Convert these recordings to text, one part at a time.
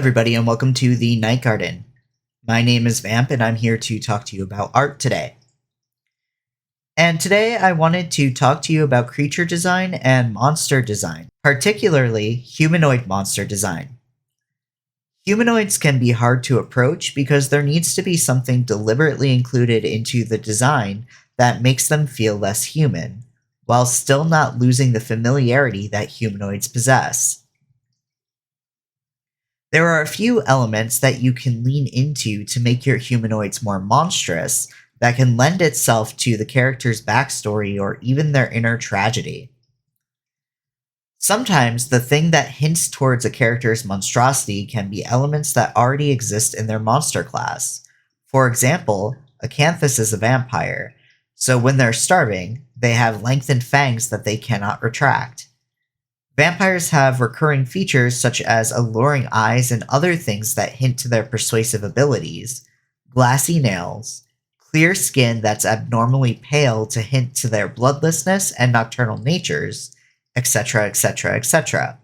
everybody, and welcome to the Night Garden. My name is Vamp, and I'm here to talk to you about art today. And today I wanted to talk to you about creature design and monster design, particularly humanoid monster design. Humanoids can be hard to approach because there needs to be something deliberately included into the design that makes them feel less human, while still not losing the familiarity that humanoids possess. There are a few elements that you can lean into to make your humanoids more monstrous that can lend itself to the character's backstory or even their inner tragedy. Sometimes the thing that hints towards a character's monstrosity can be elements that already exist in their monster class. For example, Acanthus is a vampire, so when they're starving, they have lengthened fangs that they cannot retract. Vampires have recurring features such as alluring eyes and other things that hint to their persuasive abilities, glassy nails, clear skin that's abnormally pale to hint to their bloodlessness and nocturnal natures, etc., etc., etc.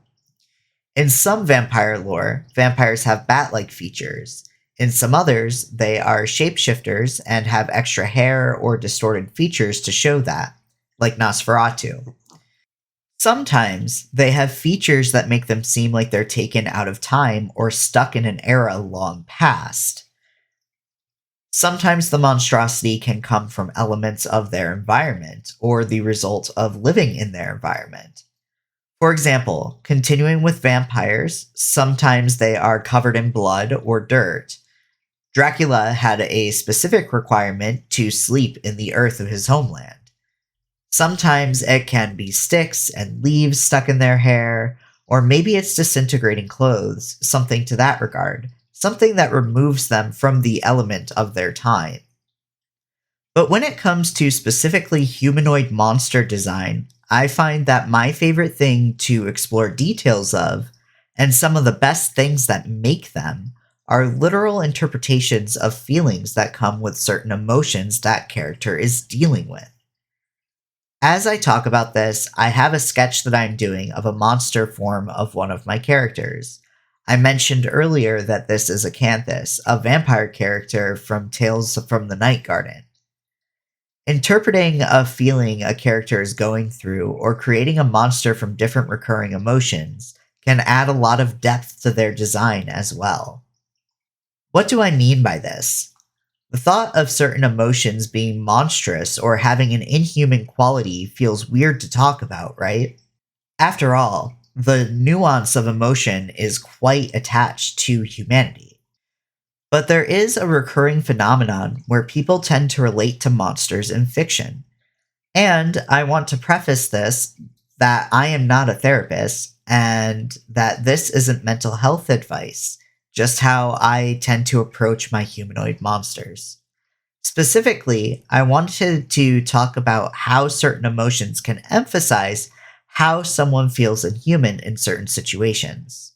In some vampire lore, vampires have bat-like features. In some others, they are shapeshifters and have extra hair or distorted features to show that, like Nosferatu. Sometimes they have features that make them seem like they're taken out of time or stuck in an era long past. Sometimes the monstrosity can come from elements of their environment or the result of living in their environment. For example, continuing with vampires, sometimes they are covered in blood or dirt. Dracula had a specific requirement to sleep in the earth of his homeland. Sometimes it can be sticks and leaves stuck in their hair, or maybe it's disintegrating clothes, something to that regard, something that removes them from the element of their time. But when it comes to specifically humanoid monster design, I find that my favorite thing to explore details of, and some of the best things that make them, are literal interpretations of feelings that come with certain emotions that character is dealing with. As I talk about this, I have a sketch that I'm doing of a monster form of one of my characters. I mentioned earlier that this is Acanthus, a vampire character from Tales from the Night Garden. Interpreting a feeling a character is going through or creating a monster from different recurring emotions can add a lot of depth to their design as well. What do I mean by this? The thought of certain emotions being monstrous or having an inhuman quality feels weird to talk about, right? After all, the nuance of emotion is quite attached to humanity. But there is a recurring phenomenon where people tend to relate to monsters in fiction. And I want to preface this that I am not a therapist and that this isn't mental health advice, just how I tend to approach my humanoid monsters. Specifically, I wanted to talk about how certain emotions can emphasize how someone feels inhuman in certain situations.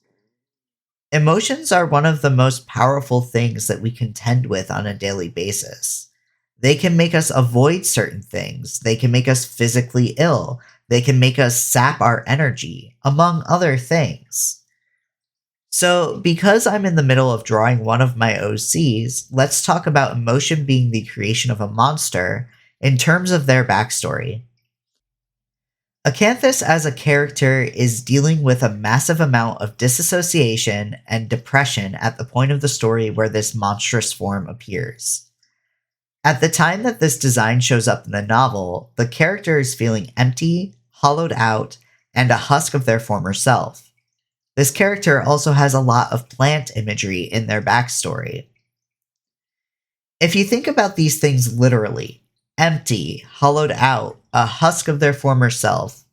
Emotions are one of the most powerful things that we contend with on a daily basis. They can make us avoid certain things, they can make us physically ill, they can make us sap our energy, among other things. So, because I'm in the middle of drawing one of my OCs, let's talk about emotion being the creation of a monster in terms of their backstory. Acanthus as a character is dealing with a massive amount of disassociation and depression at the point of the story where this monstrous form appears. At the time that this design shows up in the novel, the character is feeling empty, hollowed out, and a husk of their former self. This character also has a lot of plant imagery in their backstory. If you think about these things literally, empty, hollowed out, a husk of their former self,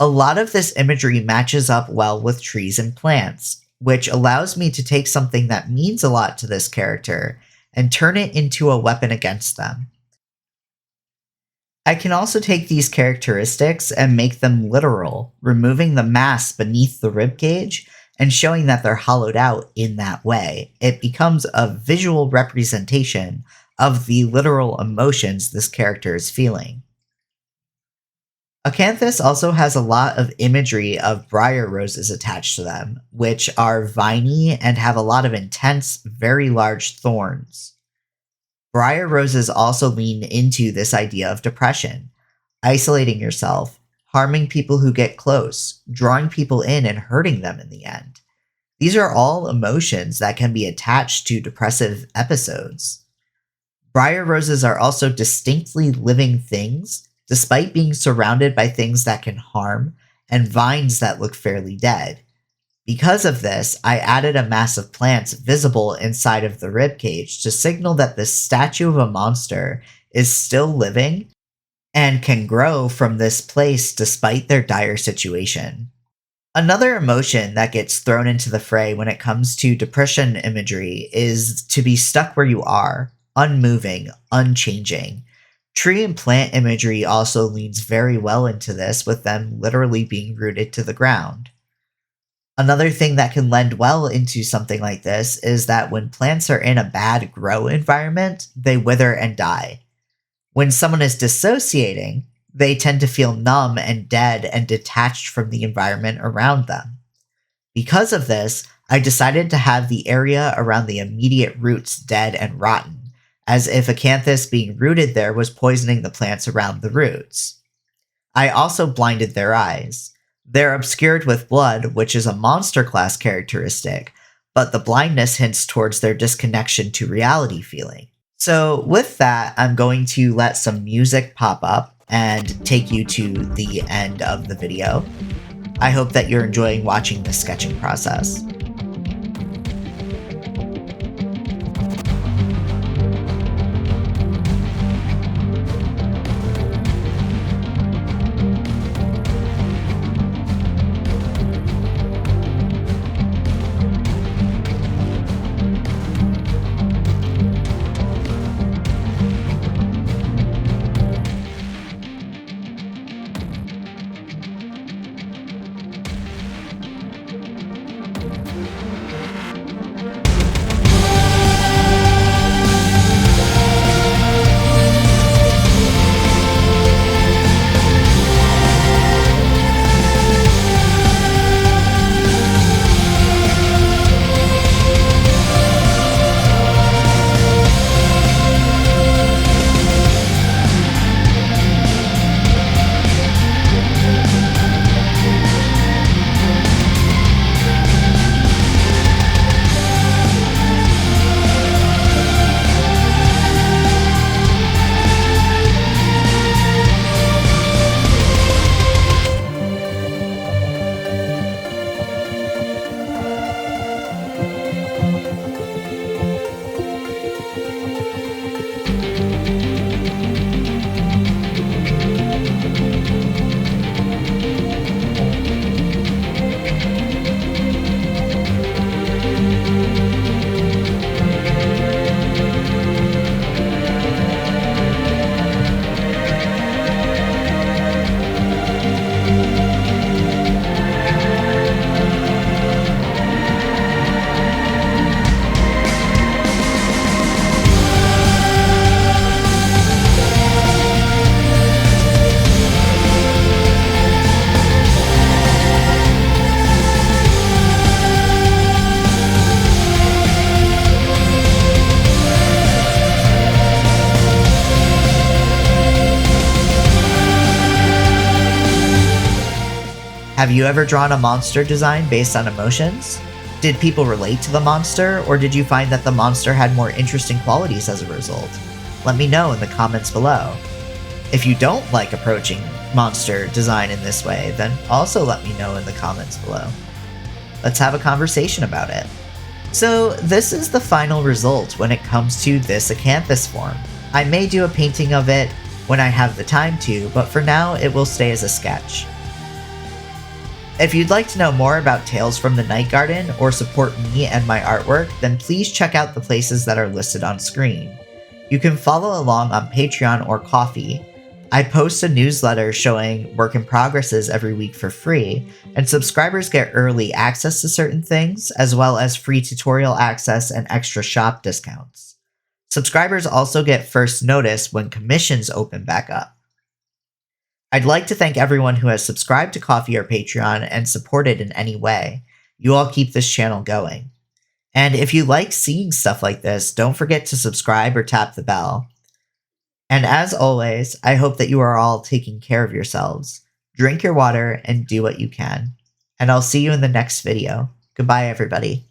a lot of this imagery matches up well with trees and plants, which allows me to take something that means a lot to this character and turn it into a weapon against them. I can also take these characteristics and make them literal, removing the mass beneath the ribcage and showing that they're hollowed out in that way. It becomes a visual representation of the literal emotions this character is feeling. Acanthus also has a lot of imagery of briar roses attached to them, which are viney and have a lot of intense, very large thorns. Briar roses also lean into this idea of depression, isolating yourself, harming people who get close, drawing people in and hurting them in the end. These are all emotions that can be attached to depressive episodes. Briar roses are also distinctly living things, despite being surrounded by things that can harm and vines that look fairly dead. Because of this, I added a mass of plants visible inside of the ribcage to signal that this statue of a monster is still living and can grow from this place despite their dire situation. Another emotion that gets thrown into the fray when it comes to depression imagery is to be stuck where you are, unmoving, unchanging. Tree and plant imagery also leans very well into this, with them literally being rooted to the ground. Another thing that can lend well into something like this is that when plants are in a bad grow environment, they wither and die. When someone is dissociating, they tend to feel numb and dead and detached from the environment around them. Because of this, I decided to have the area around the immediate roots dead and rotten, as if acanthus being rooted there was poisoning the plants around the roots. I also blinded their eyes. They're obscured with blood, which is a monster class characteristic, but the blindness hints towards their disconnection to reality feeling. So with that, I'm going to let some music pop up and take you to the end of the video. I hope that you're enjoying watching this sketching process. Have you ever drawn a monster design based on emotions? Did people relate to the monster, or did you find that the monster had more interesting qualities as a result? Let me know in the comments below. If you don't like approaching monster design in this way, then also let me know in the comments below. Let's have a conversation about it. So this is the final result when it comes to this acanthus form. I may do a painting of it when I have the time to, but for now it will stay as a sketch. If you'd like to know more about Tales from the Night Garden or support me and my artwork, then please check out the places that are listed on screen. You can follow along on Patreon or Ko-fi. I post a newsletter showing work in progresses every week for free, and subscribers get early access to certain things, as well as free tutorial access and extra shop discounts. Subscribers also get first notice when commissions open back up. I'd like to thank everyone who has subscribed to Ko-fi or Patreon and supported in any way. You all keep this channel going. And if you like seeing stuff like this, don't forget to subscribe or tap the bell. And as always, I hope that you are all taking care of yourselves. Drink your water and do what you can. And I'll see you in the next video. Goodbye, everybody.